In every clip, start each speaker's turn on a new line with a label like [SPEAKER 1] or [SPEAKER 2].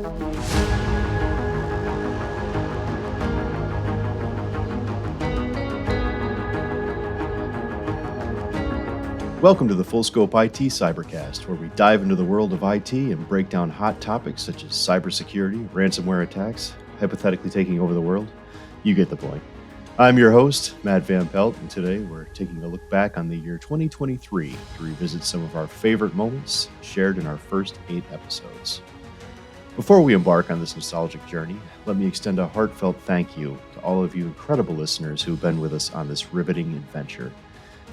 [SPEAKER 1] Welcome to the FullScope IT Cybercast, where we dive into the world of IT and break down hot topics such as cybersecurity, ransomware attacks, hypothetically taking over the world. You get the point. I'm your host, Matt Van Pelt, and today we're taking a look back on the year 2023 to revisit some of our favorite moments shared in our first 8 episodes. Before we embark on this nostalgic journey, let me extend a heartfelt thank you to all of you incredible listeners who've been with us on this riveting adventure.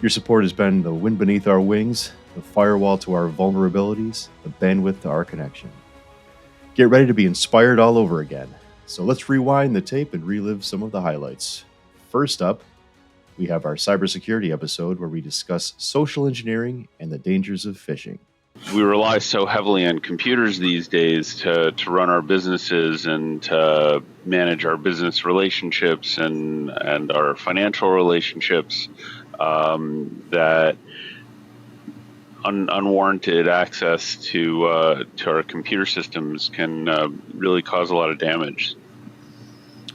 [SPEAKER 1] Your support has been the wind beneath our wings, the firewall to our vulnerabilities, the bandwidth to our connection. Get ready to be inspired all over again. So let's rewind the tape and relive some of the highlights. First up, we have our cybersecurity episode where we discuss social engineering and the dangers of phishing.
[SPEAKER 2] We rely so heavily on computers these days to run our businesses and to manage our business relationships and our financial relationships. That unwarranted access to our computer systems can really cause a lot of damage.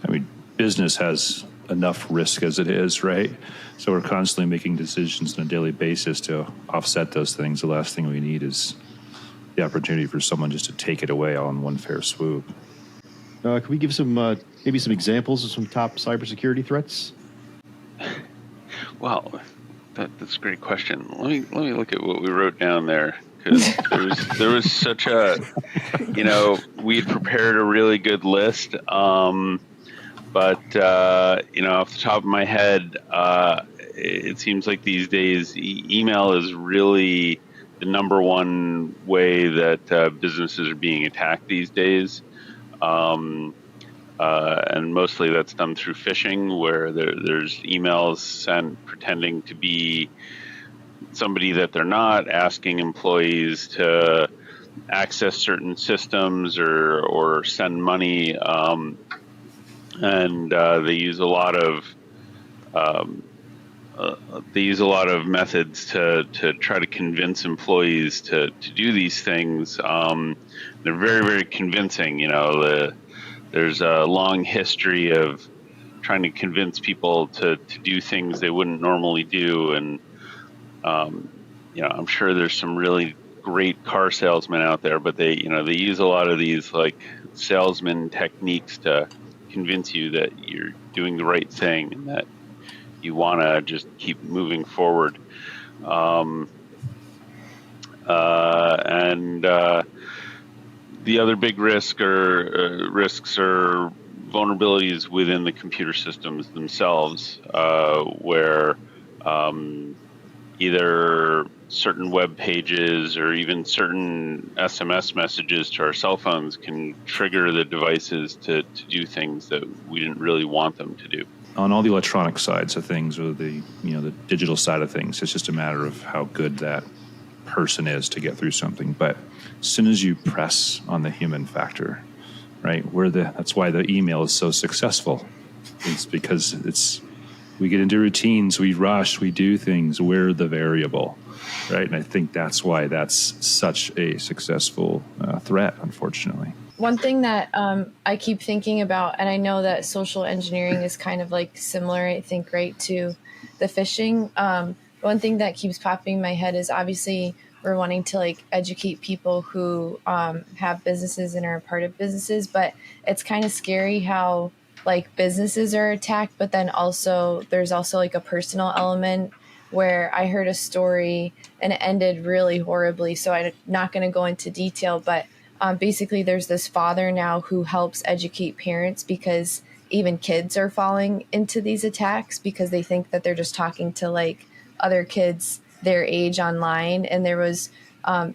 [SPEAKER 3] I mean, business has enough risk as it is, right? So we're constantly making decisions on a daily basis to offset those things. The last thing we need is the opportunity for someone just to take it away all in one fair swoop.
[SPEAKER 1] Can we give some maybe some examples of some top cybersecurity threats?
[SPEAKER 2] Well, that's a great question. Let me look at what we wrote down there, because there was such a, we had prepared a really good list, but off the top of my head, it seems like these days email is really the number one way that businesses are being attacked these days. And mostly that's done through phishing, where there's emails sent pretending to be somebody that they're not, asking employees to access certain systems or send money, and they use a lot of methods to try to convince employees to do these things. They're very, very convincing. There's a long history of trying to convince people to do things they wouldn't normally do. And, I'm sure there's some really great car salesmen out there, but they use a lot of these like salesman techniques to convince you that you're doing the right thing and that you want to just keep moving forward. The other big risks are vulnerabilities within the computer systems themselves, where either certain web pages or even certain SMS messages to our cell phones can trigger the devices to do things that we didn't really want them to do.
[SPEAKER 3] On all the electronic sides of things, or the digital side of things, it's just a matter of how good that person is to get through something. But as soon as you press on the human factor, right, that's why the email is so successful. It's because we get into routines, we rush, we do things, we're the variable, right? And I think that's why that's such a successful threat, unfortunately.
[SPEAKER 4] One thing that I keep thinking about, and I know that social engineering is kind of like similar, I think, right, to the phishing. One thing that keeps popping in my head is obviously we're wanting to like educate people who have businesses and are a part of businesses, but it's kind of scary how like businesses are attacked, but then there's also like a personal element where I heard a story and it ended really horribly. So I'm not going to go into detail, but basically there's this father now who helps educate parents because even kids are falling into these attacks because they think that they're just talking to like other kids their age online. And there was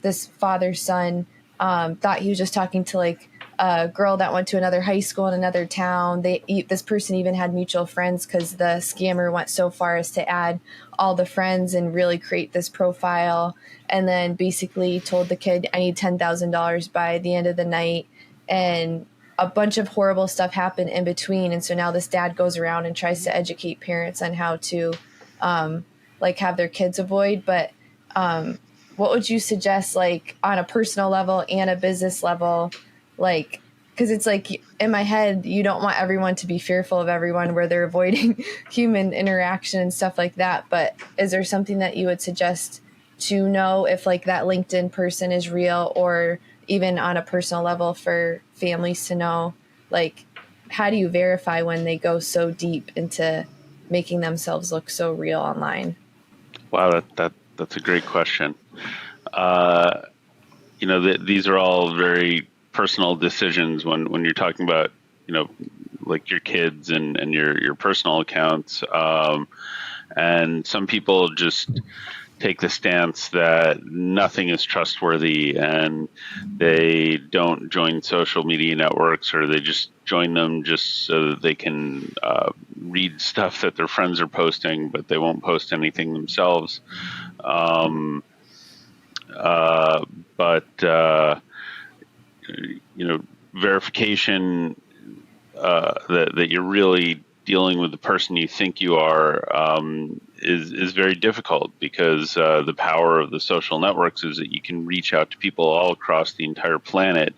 [SPEAKER 4] this father's son thought he was just talking to like a girl that went to another high school in another town. This person even had mutual friends because the scammer went so far as to add all the friends and really create this profile. And then basically told the kid, I need $10,000 by the end of the night. And a bunch of horrible stuff happened in between. And so now this dad goes around and tries to educate parents on how to have their kids avoid. But what would you suggest, like on a personal level and a business level, like because it's like in my head, you don't want everyone to be fearful of everyone where they're avoiding human interaction and stuff like that. But is there something that you would suggest to know if like that LinkedIn person is real, or even on a personal level for families to know, like, how do you verify when they go so deep into making themselves look so real online?
[SPEAKER 2] Wow, that's a great question. These are all very personal decisions when you're talking about, like your kids and your personal accounts. And some people just take the stance that nothing is trustworthy, and they don't join social media networks, or they just join them just so that they can read stuff that their friends are posting, but they won't post anything themselves. But verification that you're really dealing with the person you think you are is very difficult, because the power of the social networks is that you can reach out to people all across the entire planet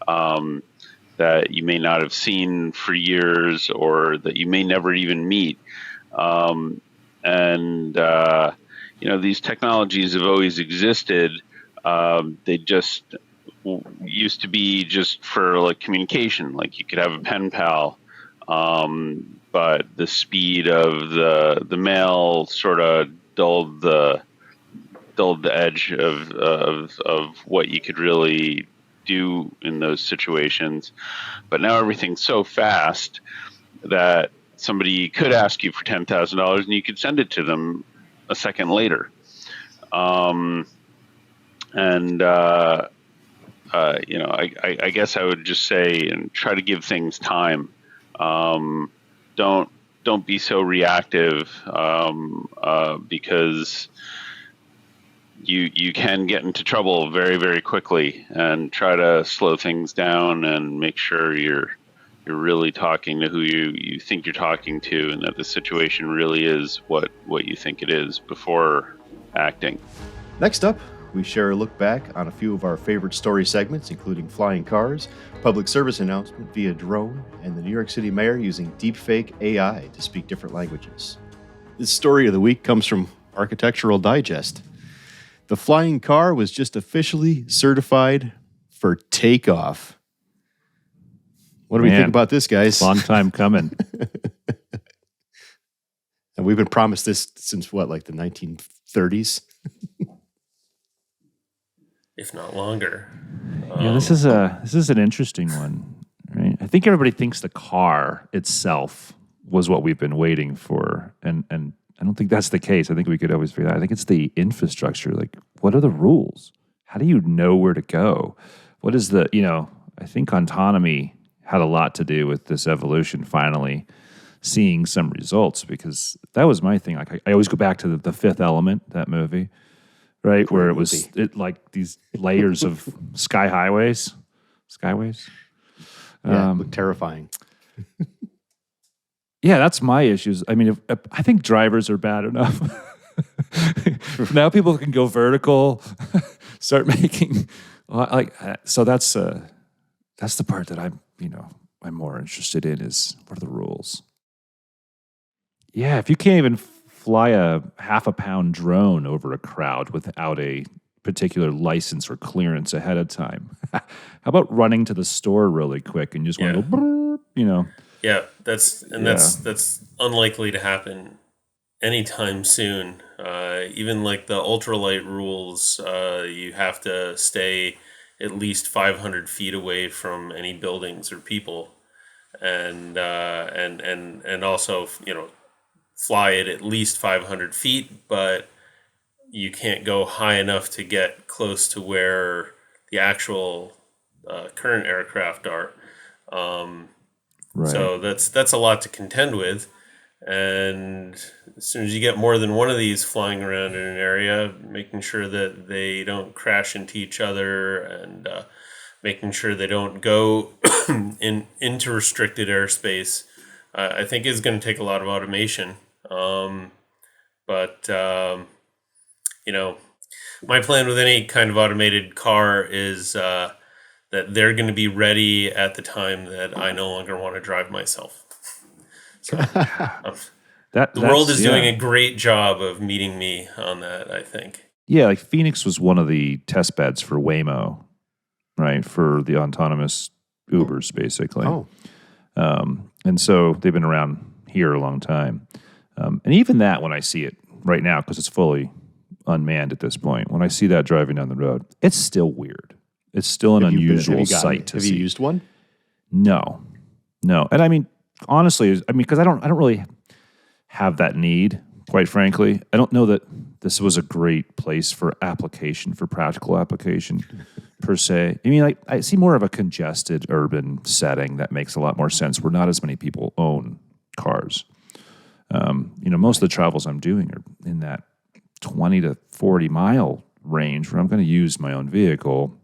[SPEAKER 2] that you may not have seen for years, or that you may never even meet. These technologies have always existed. They just used to be just for like communication, like you could have a pen pal, but the speed of the mail sort of dulled the edge of what you could really do in those situations. But now everything's so fast that somebody could ask you for $10,000 and you could send it to them a second later. I guess I would just say, and try to give things time. Don't be so reactive, because you can get into trouble very, very quickly. And try to slow things down and make sure you're really talking to who you think you're talking to, and that the situation really is what you think it is before acting.
[SPEAKER 1] Next up, we share a look back on a few of our favorite story segments, including flying cars, public service announcement via drone, and the New York City mayor using deepfake AI to speak different languages. This story of the week comes from Architectural Digest. The flying car was just officially certified for takeoff. What do we think about this, guys?
[SPEAKER 3] Long time coming.
[SPEAKER 1] And we've been promised this since what, like the 1930s?
[SPEAKER 5] If not longer.
[SPEAKER 3] Yeah, this is an interesting one, right? I think everybody thinks the car itself was what we've been waiting for, and I don't think that's the case. I think we could always figure that out. I think it's the infrastructure. Like, what are the rules? How do you know where to go? What is the, I think autonomy had a lot to do with this evolution finally seeing some results, because that was my thing. Like, I always go back to the Fifth Element, that movie, right? Where it was like these layers of skyways.
[SPEAKER 1] Yeah, looked terrifying.
[SPEAKER 3] Yeah, that's my issues. I mean, I think drivers are bad enough. Now people can go vertical, start making so that's the part that I'm more interested in, is what are the rules? Yeah, if you can't even fly a half a pound drone over a crowd without a particular license or clearance ahead of time, how about running to the store really quick and just want to go,
[SPEAKER 5] Yeah, that's unlikely to happen anytime soon. Even like the ultralight rules, you have to stay at least 500 feet away from any buildings or people, and also fly at least 500 feet, but you can't go high enough to get close to where the actual current aircraft are.
[SPEAKER 3] Right.
[SPEAKER 5] So that's a lot to contend with. And as soon as you get more than one of these flying around in an area, making sure that they don't crash into each other, and making sure they don't go into restricted airspace, I think is going to take a lot of automation. My plan with any kind of automated car is that they're going to be ready at the time that I no longer want to drive myself. So the world is doing a great job of meeting me on that, I think.
[SPEAKER 3] Yeah, like Phoenix was one of the test beds for Waymo, right? For the autonomous Ubers, basically.
[SPEAKER 1] Oh.
[SPEAKER 3] And so they've been around here a long time. And even that, when I see it right now, because it's fully unmanned at this point, when I see that driving down the road, it's still weird. It's still an unusual sight to see.
[SPEAKER 1] Have you used one?
[SPEAKER 3] No. And I mean, honestly, because I don't really have that need, quite frankly. I don't know that this was a great place for practical application, per se. I mean, I see more of a congested urban setting that makes a lot more sense where not as many people own cars. Most of the travels I'm doing are in that 20 to 40 mile range where I'm going to use my own vehicle.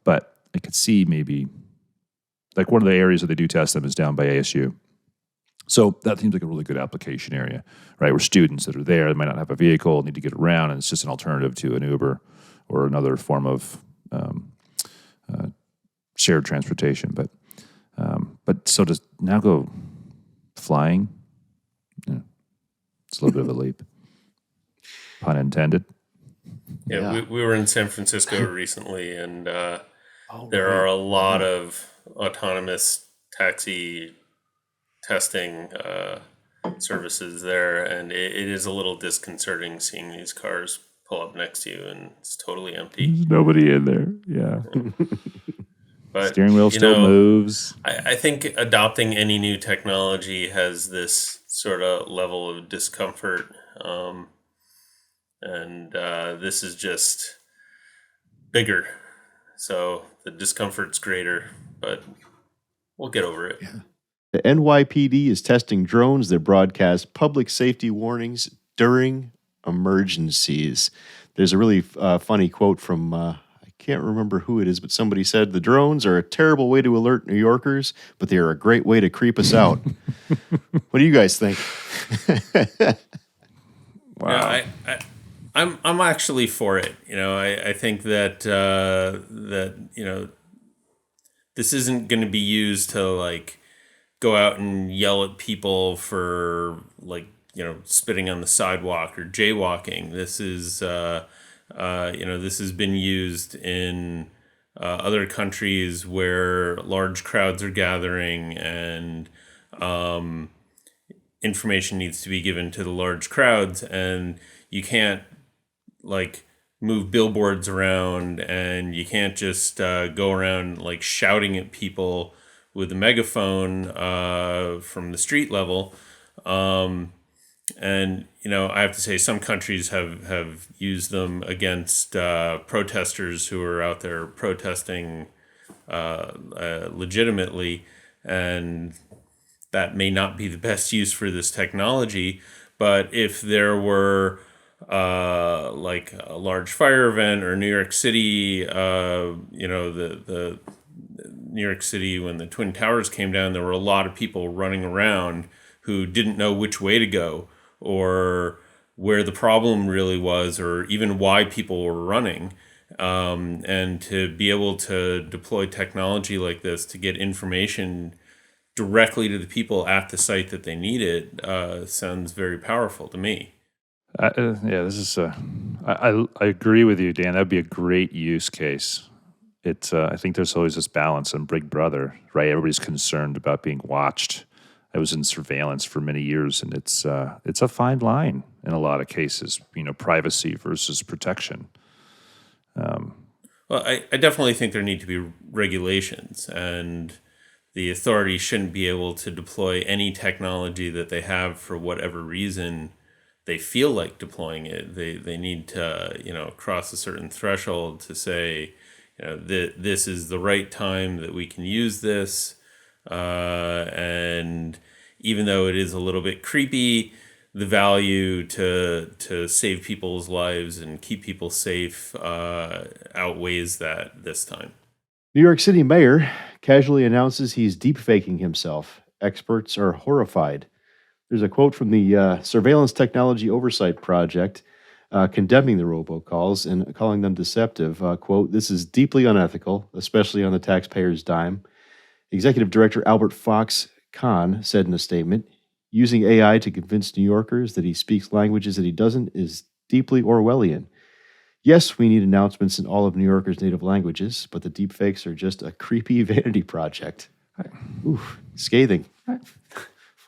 [SPEAKER 3] But I could see maybe, like one of the areas that they do test them is down by ASU. So that seems like a really good application area, right? Where students that are there, they might not have a vehicle, need to get around, and it's just an alternative to an Uber or another form of shared transportation. But so to now go flying, it's a little bit of a leap, pun intended.
[SPEAKER 5] Yeah. We were in San Francisco recently, and there are a lot of autonomous taxi testing services there, and it is a little disconcerting seeing these cars pull up next to you and it's totally empty.
[SPEAKER 3] There's nobody in there. Yeah.
[SPEAKER 5] But
[SPEAKER 3] steering wheel still moves.
[SPEAKER 5] I think adopting any new technology has this sort of level of discomfort, and this is just bigger, so the discomfort's greater, but we'll get over it.
[SPEAKER 1] Yeah. The NYPD is testing drones that broadcast public safety warnings during emergencies. There's a really funny quote from, I can't remember who it is, but somebody said, the drones are a terrible way to alert New Yorkers, but they are a great way to creep us out. What do you guys think?
[SPEAKER 5] Wow. Yeah, I'm actually for it. I think that this isn't going to be used to go out and yell at people for spitting on the sidewalk or jaywalking. This is this has been used in other countries where large crowds are gathering and information needs to be given to the large crowds, and you can't move billboards around, and you can't just go around shouting at people with a megaphone from the street level. And I have to say some countries have used them against protesters who are out there protesting legitimately, and that may not be the best use for this technology. But if there were a large fire event, or New York City, the New York City, when the Twin Towers came down, there were a lot of people running around who didn't know which way to go or where the problem really was, or even why people were running. And to be able to deploy technology like this to get information directly to the people at the site that they need it sounds very powerful to me.
[SPEAKER 3] This is I agree with you, Dan. That'd be a great use case. I think there's always this balance in Big Brother, right? Everybody's concerned about being watched. I was in surveillance for many years, and it's a fine line in a lot of cases, privacy versus protection.
[SPEAKER 5] Well, I definitely think there need to be regulations, and the authorities shouldn't be able to deploy any technology that they have for whatever reason they feel like deploying it. They need to, cross a certain threshold to say, this is the right time that we can use this. And even though it is a little bit creepy, the value to save people's lives and keep people safe outweighs that this time.
[SPEAKER 1] New York City mayor casually announces he's deepfaking himself. Experts are horrified. There's a quote from the Surveillance Technology Oversight Project. condemning the robocalls and calling them deceptive. Quote, "This is deeply unethical, especially on the taxpayer's dime." Executive Director Albert Fox Kahn said in a statement, "Using AI to convince New Yorkers that he speaks languages that he doesn't is deeply Orwellian. Yes, we need announcements in all of New Yorkers' native languages, but the deepfakes are just a creepy vanity project." Oof, scathing. What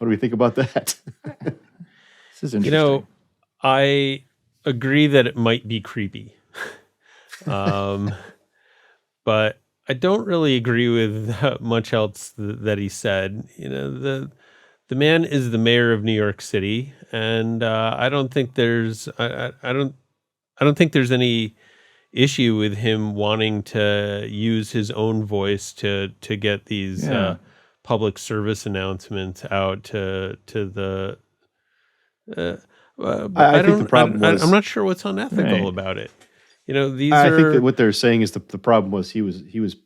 [SPEAKER 1] do we think about that?
[SPEAKER 3] This is interesting.
[SPEAKER 5] I agree that it might be creepy. But I don't really agree with much else that he said. The man is the mayor of New York City, and I don't think there's I don't think there's any issue with him wanting to use his own voice to get these public service announcements out to the.
[SPEAKER 1] I think the problem was
[SPEAKER 5] I'm not sure what's unethical about it. These
[SPEAKER 1] I
[SPEAKER 5] are.
[SPEAKER 1] think that what they're saying is the problem was he was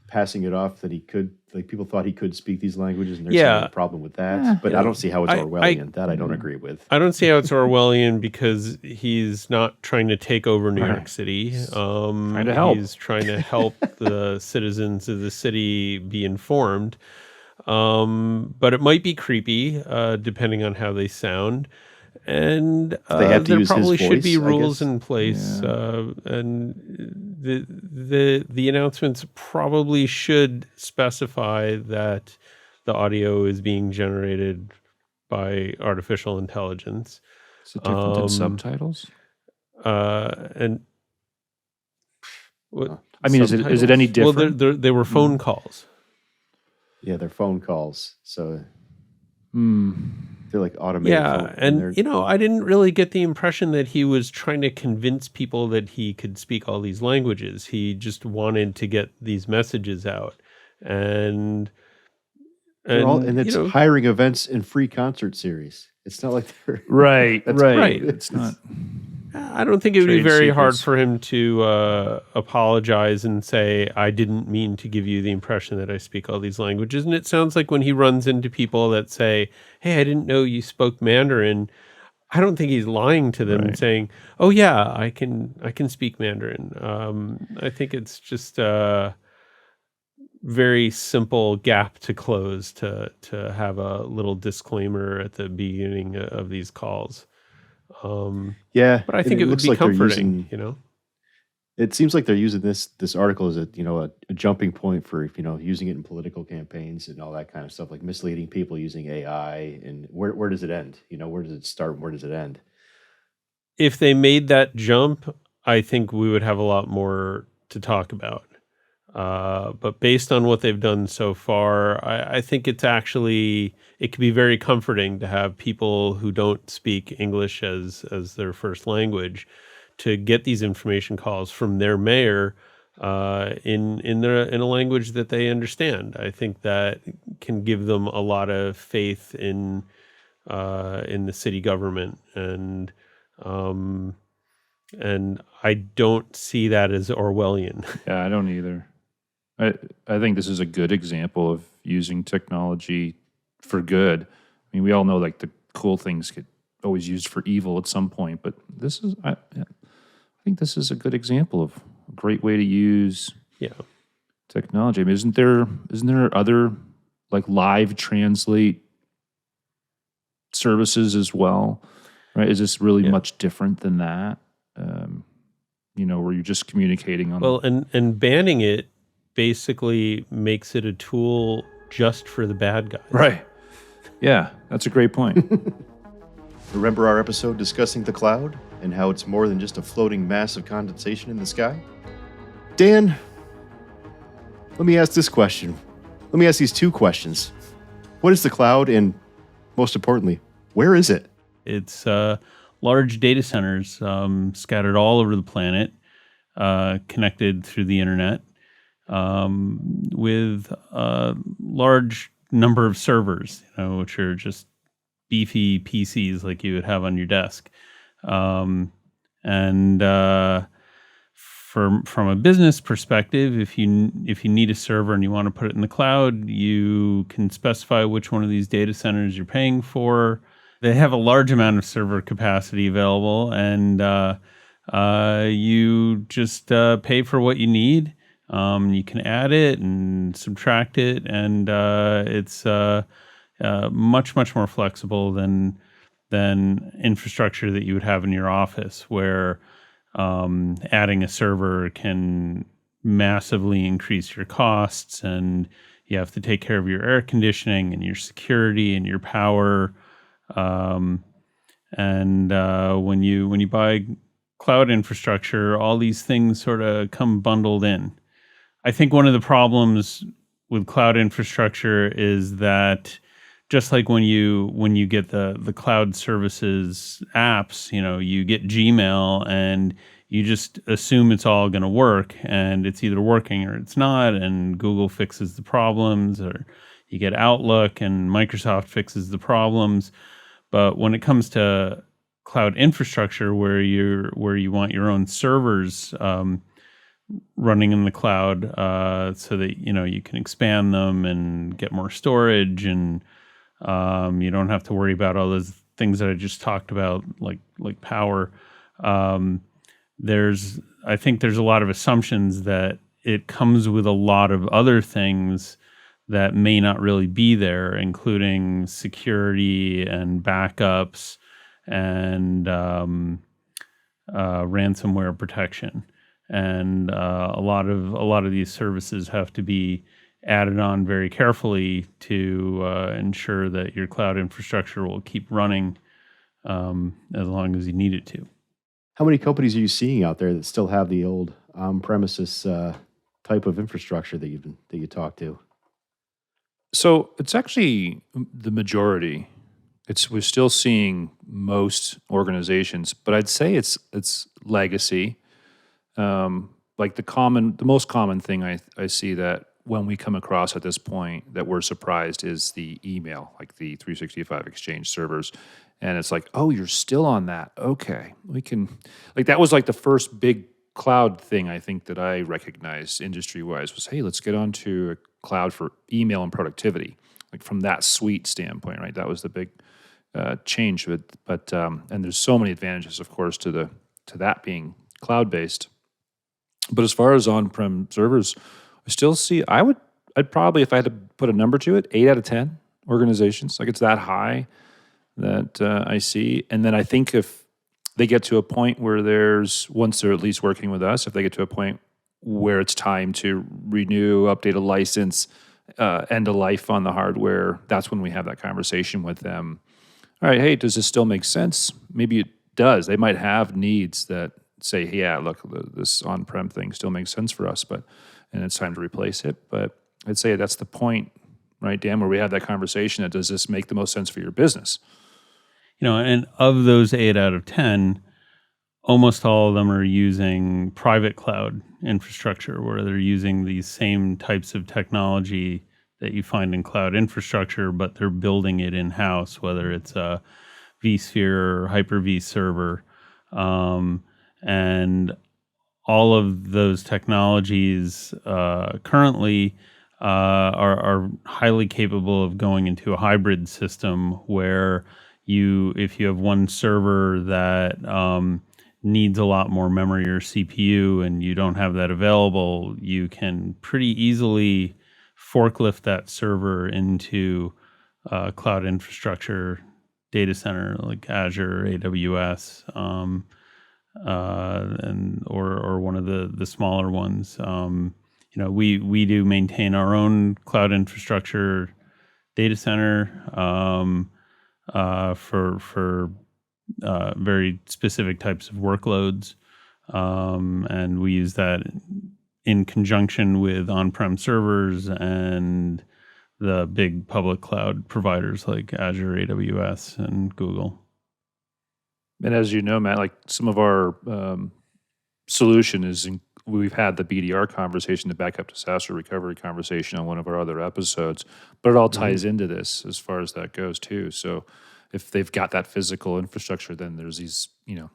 [SPEAKER 1] passing it off that he could, like, people thought he could speak these languages, and there's a problem with that. But I don't see how it's Orwellian. That I don't agree with.
[SPEAKER 5] I don't see how it's Orwellian because he's not trying to take over New York City.
[SPEAKER 3] Trying to help.
[SPEAKER 5] He's trying to help the citizens of the city be informed. But it might be creepy, depending on how they sound. And
[SPEAKER 1] they have to
[SPEAKER 5] there
[SPEAKER 1] use
[SPEAKER 5] probably
[SPEAKER 1] his
[SPEAKER 5] should
[SPEAKER 1] voice,
[SPEAKER 5] be
[SPEAKER 1] I
[SPEAKER 5] rules
[SPEAKER 1] guess.
[SPEAKER 5] in place, and the announcements probably should specify that the audio is being generated by artificial intelligence.
[SPEAKER 3] Is it different than subtitles?
[SPEAKER 5] And
[SPEAKER 3] I mean, is it any different?
[SPEAKER 5] Well, they were phone calls.
[SPEAKER 1] Yeah, they're phone calls, so they're like automated.
[SPEAKER 5] Yeah, and I didn't really get the impression that he was trying to convince people that he could speak all these languages. He just wanted to get these messages out, and
[SPEAKER 1] it's hiring events and free concert series. It's not like they're
[SPEAKER 3] right.
[SPEAKER 5] right.
[SPEAKER 3] It's not.
[SPEAKER 5] I don't think it would be
[SPEAKER 3] Trade
[SPEAKER 5] very hard
[SPEAKER 3] secrets.
[SPEAKER 5] for him to apologize and say, "I didn't mean to give you the impression that I speak all these languages." And it sounds like when he runs into people that say, "Hey, I didn't know you spoke Mandarin," I don't think he's lying to them and saying, "Oh yeah, I can speak Mandarin." I think it's just a very simple gap to close to have a little disclaimer at the beginning of these calls. But I think it would be comforting,
[SPEAKER 1] It seems like they're using this article as a jumping point for using it in political campaigns and all that kind of stuff, like misleading people using AI. And where does it end? Where does it start and where does it end?
[SPEAKER 5] If they made that jump, I think we would have a lot more to talk about. But based on what they've done so far, I think it can be very comforting to have people who don't speak English as their first language to get these information calls from their mayor in a language that they understand. I think that can give them a lot of faith in the city government, and I don't see that as Orwellian.
[SPEAKER 3] Yeah, I don't either. I think this is a good example of using technology for good. I mean, we all know like the cool things get always used for evil at some point, but this is I think this is a good example of a great way to use technology. I mean, isn't there other like live translate services as well? Right? Is this really much different than that? Where you're just communicating on
[SPEAKER 5] and banning it basically makes it a tool just for the bad guys.
[SPEAKER 3] Right. Yeah, that's a great point.
[SPEAKER 1] Remember our episode discussing the cloud and how it's more than just a floating mass of condensation in the sky? Dan, let me ask this question. Let me ask these two questions. What is the cloud, and most importantly, where is it?
[SPEAKER 6] It's large data centers scattered all over the planet, connected through the internet, with a large number of servers, which are just beefy PCs like you would have on your desk. From a business perspective, if you need a server and you want to put it in the cloud, you can specify which one of these data centers you're paying for, They have a large amount of server capacity available, and you just pay for what you need. You can add it and subtract it, and it's much more flexible than infrastructure that you would have in your office, where adding a server can massively increase your costs, and you have to take care of your air conditioning and your security and your power. When you buy cloud infrastructure, all these things sort of come bundled in. I think one of the problems with cloud infrastructure is that, just like when you get the cloud services apps, you get Gmail and you just assume it's all going to work, and it's either working or it's not, and Google fixes the problems, or you get Outlook and Microsoft fixes the problems. But when it comes to cloud infrastructure, where you want your own servers running in the cloud, so that you can expand them and get more storage, and you don't have to worry about all those things that I just talked about, like power. I think there's a lot of assumptions that it comes with a lot of other things that may not really be there, including security and backups and ransomware protection. And a lot of these services have to be added on very carefully to ensure that your cloud infrastructure will keep running as long as you need it to.
[SPEAKER 1] How many companies are you seeing out there that still have the old on-premises type of infrastructure that you talk to?
[SPEAKER 3] So it's actually the majority. We're still seeing most organizations, but I'd say it's legacy. Like the most common thing I see that when we come across at this point that we're surprised is the email, like the 365 Exchange servers. And it's like, oh, you're still on that. Okay, we can, like, that was like the first big cloud thing I think that I recognized industry-wise was, hey, let's get onto a cloud for email and productivity, like from that suite standpoint, right? That was the big change. But and there's so many advantages, of course, to that being cloud-based. But as far as on-prem servers, I still see, I'd probably, if I had to put a number to it, 8 out of 10 organizations, like it's that high that I see. And then I think if they get to a point where once they're at least working with us, if they get to a point where it's time to renew, update a license, end a life on the hardware, that's when we have that conversation with them. All right, hey, does this still make sense? Maybe it does. They might have needs that say, hey, yeah, look, this on-prem thing still makes sense for us, and it's time to replace it. But I'd say that's the point, right, Dan, where we have that conversation that does this make the most sense for your business?
[SPEAKER 6] And of those 8 out of 10, almost all of them are using private cloud infrastructure, where they're using these same types of technology that you find in cloud infrastructure, but they're building it in-house, whether it's a vSphere or Hyper-V server. And all of those technologies currently are highly capable of going into a hybrid system where if you have one server that needs a lot more memory or CPU and you don't have that available, you can pretty easily forklift that server into cloud infrastructure data center like Azure, AWS, or one of the smaller ones. We do maintain our own cloud infrastructure data center for very specific types of workloads, and we use that in conjunction with on-prem servers and the big public cloud providers like Azure, AWS, and Google.
[SPEAKER 3] And as you know, Matt, like some of our solution is we've had the BDR conversation, the backup disaster recovery conversation on one of our other episodes, but it all ties into this as far as that goes too. So if they've got that physical infrastructure, then there's these,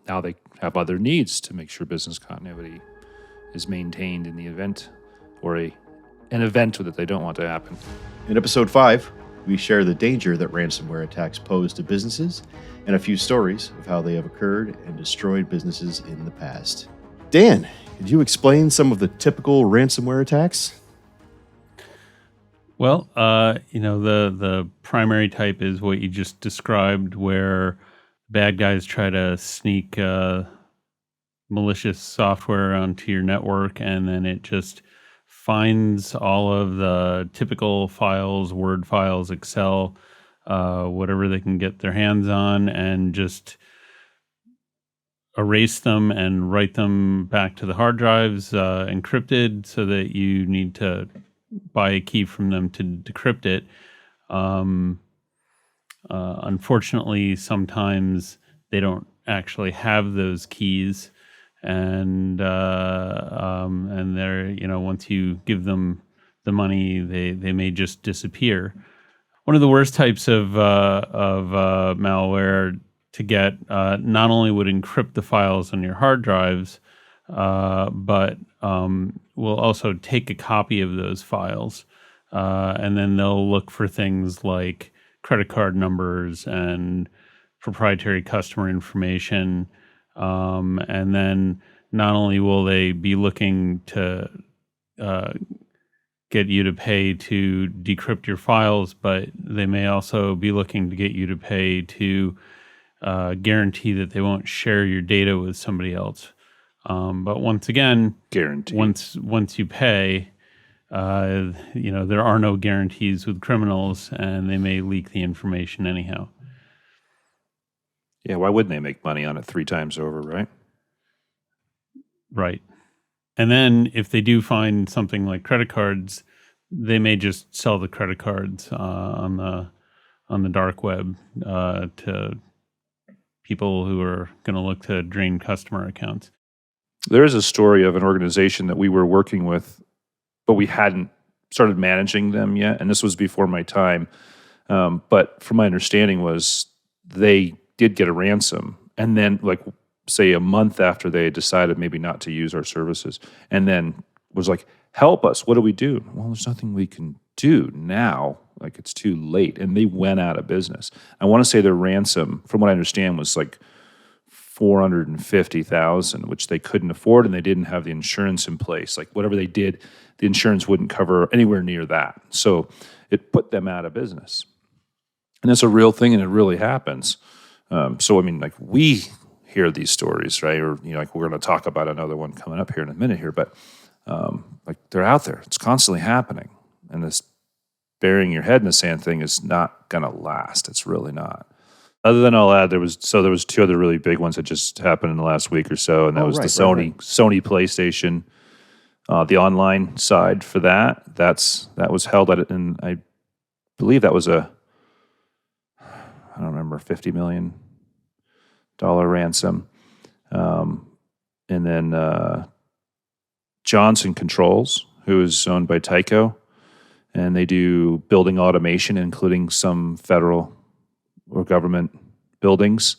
[SPEAKER 3] now they have other needs to make sure business continuity is maintained in the event or an event that they don't want to happen.
[SPEAKER 1] In episode 5, We share the danger that ransomware attacks pose to businesses and a few stories of how they have occurred and destroyed businesses in the past. Dan, could you explain some of the typical ransomware attacks?
[SPEAKER 6] Well, the primary type is what you just described, where bad guys try to sneak malicious software onto your network, and then it just finds all of the typical files, Word files, Excel, whatever they can get their hands on, and just erase them and write them back to the hard drives, encrypted, so that you need to buy a key from them to decrypt it. Unfortunately, sometimes they don't actually have those keys, and they're, once you give them the money, they may just disappear. One of the worst types of malware to get not only would encrypt the files on your hard drives, but will also take a copy of those files, and then they'll look for things like credit card numbers and proprietary customer information. And then not only will they be looking to get you to pay to decrypt your files, but they may also be looking to get you to pay to guarantee that they won't share your data with somebody else. But once again,
[SPEAKER 3] guarantee.
[SPEAKER 6] Once you pay, there are no guarantees with criminals, and they may leak the information anyhow.
[SPEAKER 3] Yeah, why wouldn't they make money on it 3 times over, right?
[SPEAKER 6] Right. And then if they do find something like credit cards, they may just sell the credit cards on the dark web to people who are going to look to drain customer accounts.
[SPEAKER 3] There is a story of an organization that we were working with, but we hadn't started managing them yet, and this was before my time. But from my understanding was they did get a ransom, and then say a month after they had decided maybe not to use our services, and then was like, help us, what do we do? Well, there's nothing we can do now, it's too late, and they went out of business. I want to say their ransom, from what I understand, was $450,000, which they couldn't afford, and they didn't have the insurance in place. Whatever they did, the insurance wouldn't cover anywhere near that. So it put them out of business. And that's a real thing, and it really happens. We hear these stories, right? Or, we're going to talk about another one coming up here in a minute here, but they're out there. It's constantly happening. And this burying your head in the sand thing is not going to last. It's really not. Other than I'll add, there was 2 other really big ones that just happened in the last week or so, and that was the Sony PlayStation, the online side for that. That was held at, and I believe that was I don't remember, $50 million ransom, and then Johnson Controls, who is owned by Tyco, and they do building automation, including some federal or government buildings.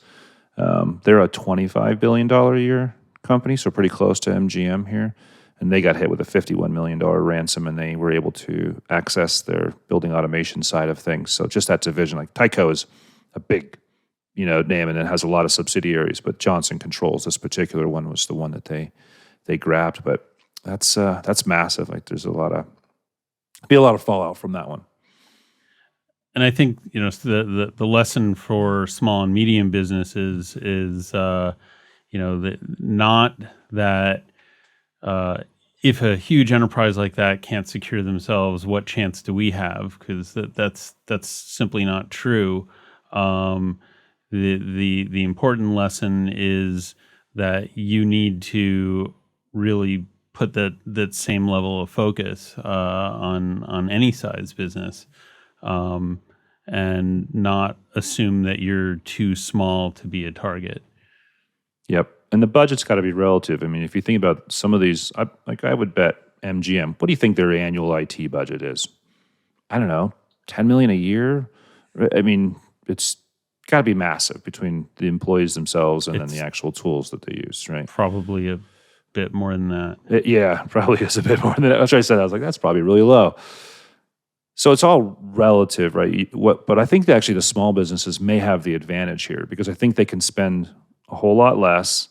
[SPEAKER 3] They're a $25 billion a year company, so pretty close to MGM here. And they got hit with a $51 million ransom, and they were able to access their building automation side of things. So just that division, Tyco is a big, name, and it has a lot of subsidiaries. But Johnson Controls, this particular one, was the one that they grabbed. But that's massive. There's be a lot of fallout from that one.
[SPEAKER 6] And I think the lesson for small and medium businesses is not that if a huge enterprise like that can't secure themselves, what chance do we have? Because that's simply not true. The important lesson is that you need to really put that same level of focus on any size business. And not assume that you're too small to be a target.
[SPEAKER 3] Yep. And the budget's got to be relative. I mean, if you think about some of these, I would bet MGM, what do you think their annual IT budget is? I don't know, $10 million a year? I mean, it's got to be massive between the employees themselves and then the actual tools that they use, right?
[SPEAKER 6] Probably a bit more than that.
[SPEAKER 3] Yeah, probably is a bit more than that. That's what I said. I was like, that's probably really low. So it's all relative, right? But I think that actually the small businesses may have the advantage here because I think they can spend a whole lot less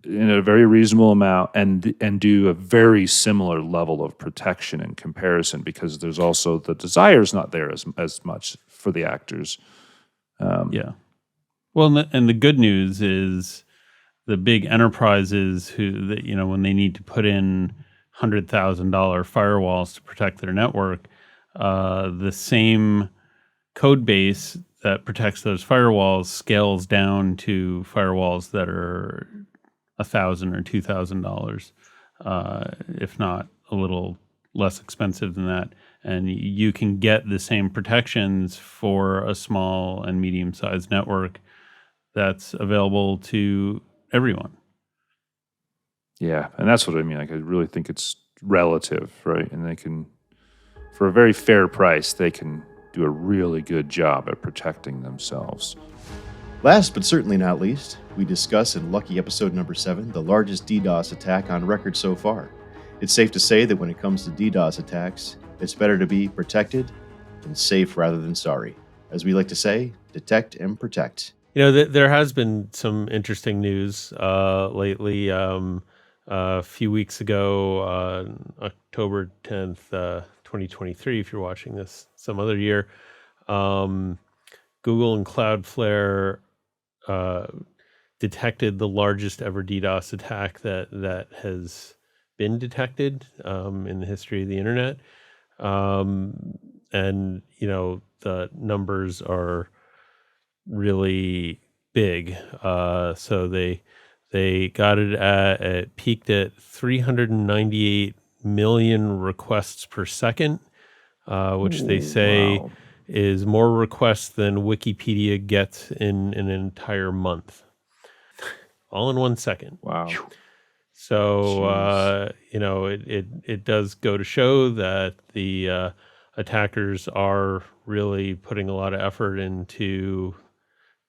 [SPEAKER 3] in a very reasonable amount and do a very similar level of protection in comparison because there's also the desire's not there as much for the actors.
[SPEAKER 6] Yeah. Well, and the good news is the big enterprises that when they need to put in $100,000 firewalls to protect their network, the same code base that protects those firewalls scales down to firewalls that are $1,000 or $2,000, if not a little less expensive than that. And you can get the same protections for a small and medium-sized network that's available to everyone.
[SPEAKER 3] Yeah, and that's what I mean. Like, I really think it's relative, right? And they can, for a very fair price, they can do a really good job at protecting themselves.
[SPEAKER 1] Last but certainly not least, we discuss in Lucky episode number 7 the largest DDoS attack on record so far. It's safe to say that when it comes to DDoS attacks, it's better to be protected than safe rather than sorry. As we like to say, detect and protect.
[SPEAKER 5] There has been some interesting news lately. A few weeks ago, October 10th, 2023, if you're watching this some other year, Google and Cloudflare detected the largest ever DDoS attack that has been detected in the history of the internet. And, the numbers are really big. So they got it peaked at 398 million requests per second, which they say is more requests than Wikipedia gets in an entire month. All in 1 second.
[SPEAKER 3] Wow.
[SPEAKER 5] So, it does go to show that the attackers are really putting a lot of effort into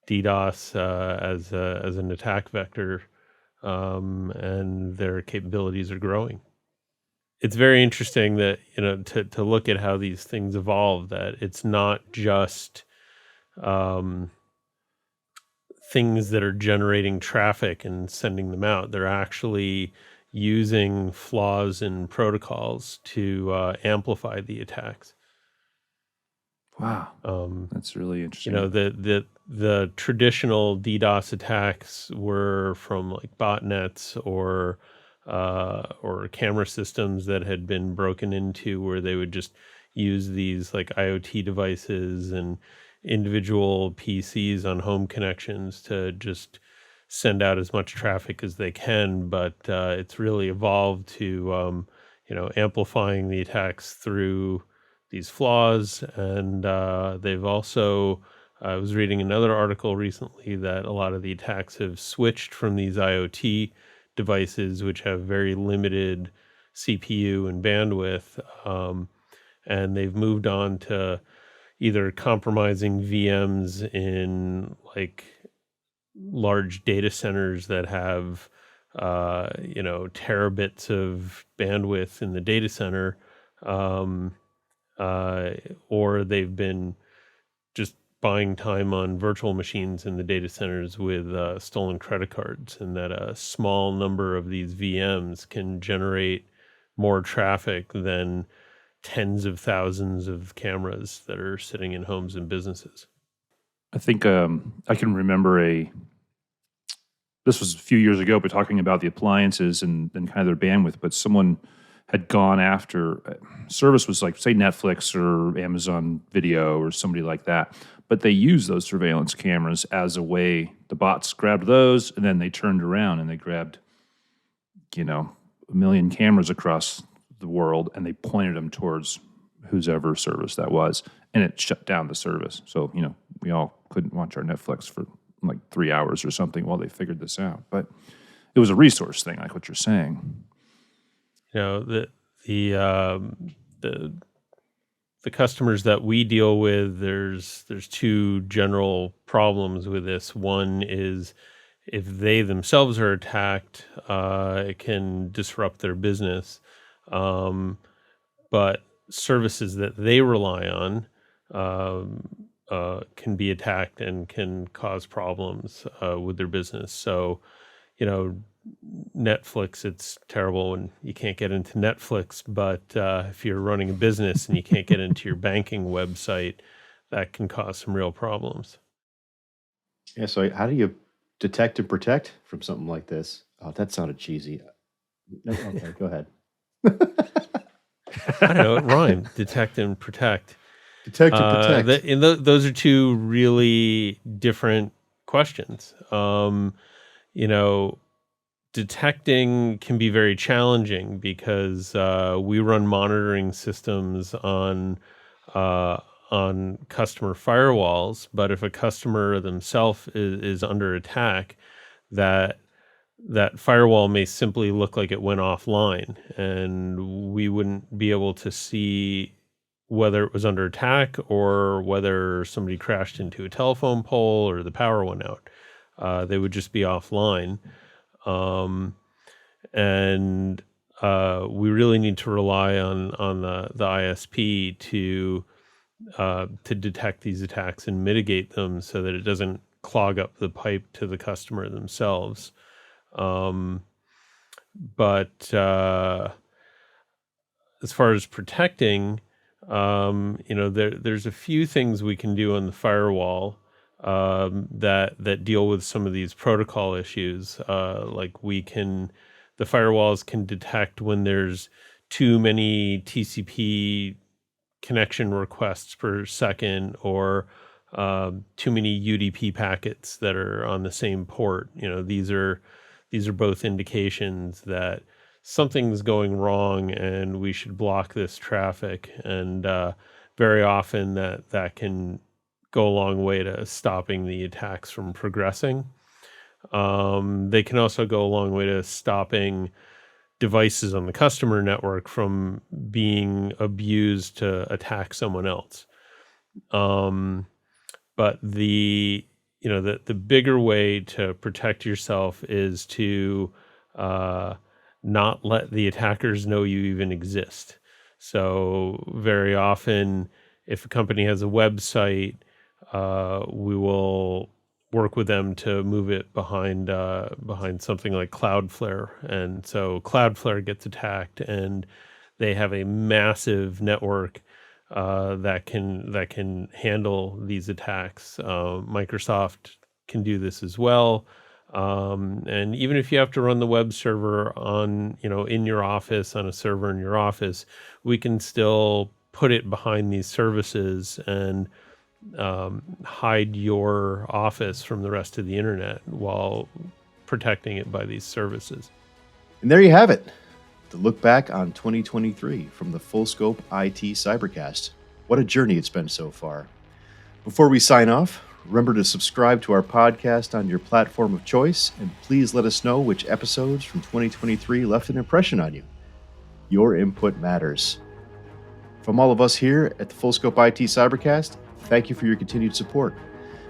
[SPEAKER 5] DDoS as an attack vector, and their capabilities are growing. It's very interesting that, to look at how these things evolve, that it's not just things that are generating traffic and sending them out. They're actually using flaws in protocols to amplify the attacks.
[SPEAKER 3] Wow. That's really interesting.
[SPEAKER 5] The traditional DDoS attacks were from like botnets or camera systems that had been broken into, where they would just use these like IoT devices and individual PCs on home connections to just send out as much traffic as they can. But it's really evolved to amplifying the attacks through these flaws. And they've also, I was reading another article recently that a lot of the attacks have switched from these IoT devices, which have very limited CPU and bandwidth, and they've moved on to either compromising VMs in like large data centers that have terabits of bandwidth in the data center, or they've been just buying time on virtual machines in the data centers with stolen credit cards, and that a small number of these VMs can generate more traffic than tens of thousands of cameras that are sitting in homes and businesses.
[SPEAKER 3] I think I can remember this was a few years ago, but talking about the appliances and kind of their bandwidth, but someone had gone after service was like, say, Netflix or Amazon Video or somebody like that, but they used those surveillance cameras as a way, the bots grabbed those, and then they turned around and they grabbed, 1 million cameras across the world, and they pointed them towards whoever service that was, and it shut down the service. So, we all couldn't watch our Netflix for like 3 hours or something while they figured this out. But it was a resource thing, like what you're saying.
[SPEAKER 5] The customers that we deal with, there's two general problems with this. One is if they themselves are attacked, it can disrupt their business. But
[SPEAKER 6] services that they rely on can be attacked and can cause problems with their business. So, Netflix, it's terrible when you can't get into Netflix, but if you're running a business and you can't get into your banking website, that can cause some real problems.
[SPEAKER 1] Yeah, so how do you detect and protect from something like this? Oh, that sounded cheesy. No, okay, go ahead.
[SPEAKER 6] I don't know, it rhymed. Detect and protect.
[SPEAKER 1] Detect and protect.
[SPEAKER 6] Those are two really different questions. Detecting can be very challenging because we run monitoring systems on customer firewalls, but if a customer themselves is under attack, that firewall may simply look like it went offline, and we wouldn't be able to see whether it was under attack or whether somebody crashed into a telephone pole or the power went out. They would just be offline. And we really need to rely on the ISP to detect these attacks and mitigate them so that it doesn't clog up the pipe to the customer themselves. But as far as protecting, there's a few things we can do on the firewall that deal with some of these protocol issues. Like the firewalls can detect when there's too many TCP connection requests per second, or too many UDP packets that are on the same port. These are both indications that something's going wrong and we should block this traffic. And very often that can go a long way to stopping the attacks from progressing. They can also go a long way to stopping devices on the customer network from being abused to attack someone else. But the bigger way to protect yourself is to not let the attackers know you even exist. So very often, if a company has a website, we will work with them to move it behind something like Cloudflare, and so Cloudflare gets attacked, and they have a massive network that can handle these attacks. Microsoft can do this as well, and even if you have to run the web server on in your office, on a server in your office, we can still put it behind these services and hide your office from the rest of the internet while protecting it by these services.
[SPEAKER 1] And there you have it. To look back on 2023 from the FullScope IT Cybercast. What a journey it's been so far. Before we sign off, remember to subscribe to our podcast on your platform of choice, and please let us know which episodes from 2023 left an impression on you. Your input matters. From all of us here at the FullScope IT Cybercast, thank you for your continued support.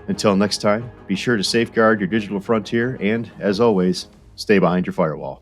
[SPEAKER 1] Until next time, be sure to safeguard your digital frontier and, as always, stay behind your firewall.